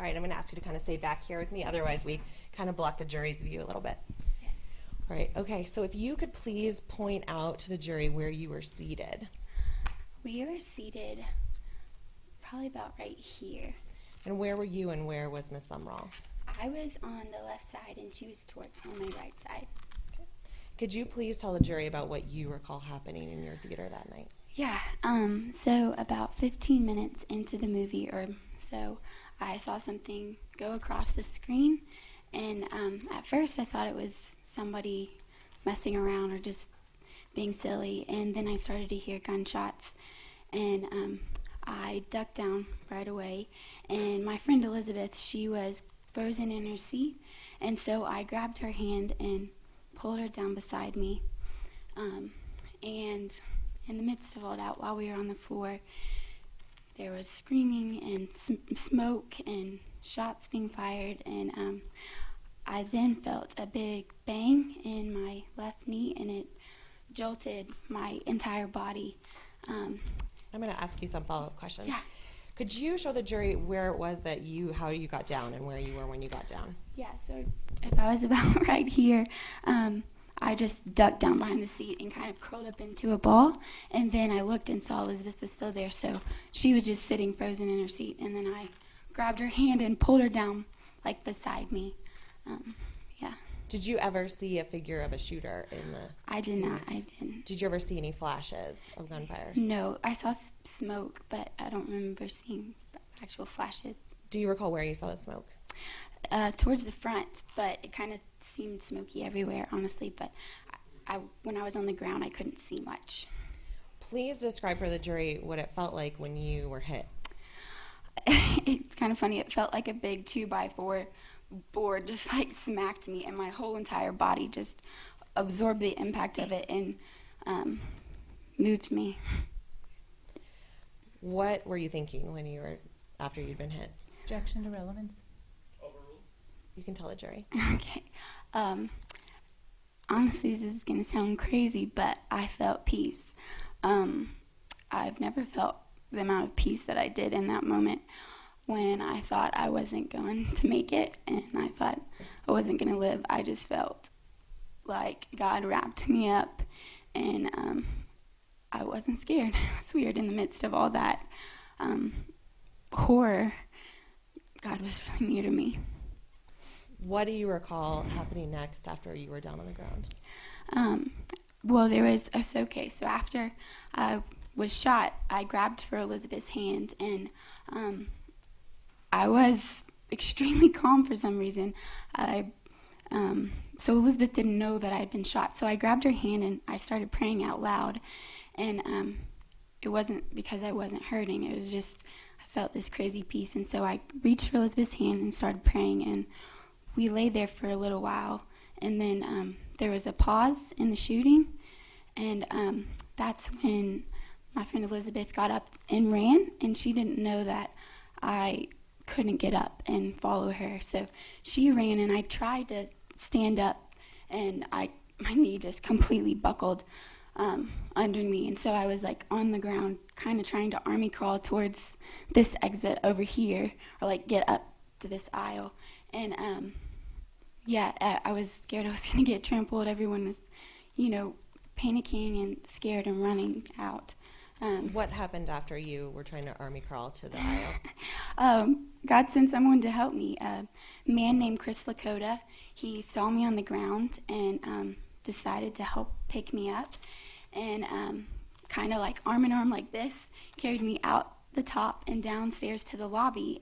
right, I'm going to ask you to kind of stay back here with me. Otherwise, we kind of block the jury's view a little bit. Yes. All right, okay, so if you could please point out to the jury where you were seated. We were seated probably about right here. And where were you and where was Miss Sumrall? I was on the left side and she was on my right side. Could you please tell the jury about what you recall happening in your theater that night? Yeah, so about 15 minutes into the movie or so, I saw something go across the screen, and at first I thought it was somebody messing around or just being silly, and then I started to hear gunshots, and I ducked down right away, and my friend Elizabeth, she was frozen in her seat, and so I grabbed her hand and pulled her down beside me, and in the midst of all that, while we were on the floor, there was screaming and smoke and shots being fired, and I then felt a big bang in my left knee, and it jolted my entire body. I'm going to ask you some follow-up questions. Yeah. Could you show the jury where it was that how you got down and where you were when you got down? Yeah, so if I was about right here, I just ducked down behind the seat and kind of curled up into a ball, and then I looked and saw Elizabeth was still there, so she was just sitting frozen in her seat, and then I grabbed her hand and pulled her down, like, beside me. Yeah. Did you ever see a figure of a shooter in the... I did not, I didn't. Did you ever see any flashes of gunfire? No, I saw smoke, but I don't remember seeing actual flashes. Do you recall where you saw the smoke? Towards the front, but it kind of seemed smoky everywhere, honestly, but when I was on the ground, I couldn't see much. Please describe for the jury what it felt like when you were hit. It's kind of funny. It felt like a big 2x4 board just like smacked me, and my whole entire body just absorbed the impact of it and moved me. What were you thinking after you'd been hit? Objection to relevance. You can tell the jury. Okay. Honestly, this is going to sound crazy, but I felt peace. I've never felt the amount of peace that I did in that moment when I thought I wasn't going to make it and I thought I wasn't going to live. I just felt like God wrapped me up, and I wasn't scared. It's weird. In the midst of all that horror, God was really near to me. What do you recall happening next after you were down on the ground? Well, there was so after I was shot, I grabbed for Elizabeth's hand, and I was extremely calm for some reason. So Elizabeth didn't know that I had been shot, so I grabbed her hand and I started praying out loud, and it wasn't because I wasn't hurting. It was just I felt this crazy peace, and so I reached for Elizabeth's hand and started praying, and we lay there for a little while, and then there was a pause in the shooting, and that's when my friend Elizabeth got up and ran, and she didn't know that I couldn't get up and follow her, so she ran, and I tried to stand up, and my knee just completely buckled under me, and so I was like on the ground kind of trying to army crawl towards this exit over here, or like get up to this aisle, and I was scared I was going to get trampled. Everyone was, panicking and scared and running out. What happened after you were trying to army crawl to the aisle? God sent someone to help me. A man named Chris Lakota. He saw me on the ground and decided to help pick me up, and kind of like arm in arm like this, carried me out the top and downstairs to the lobby.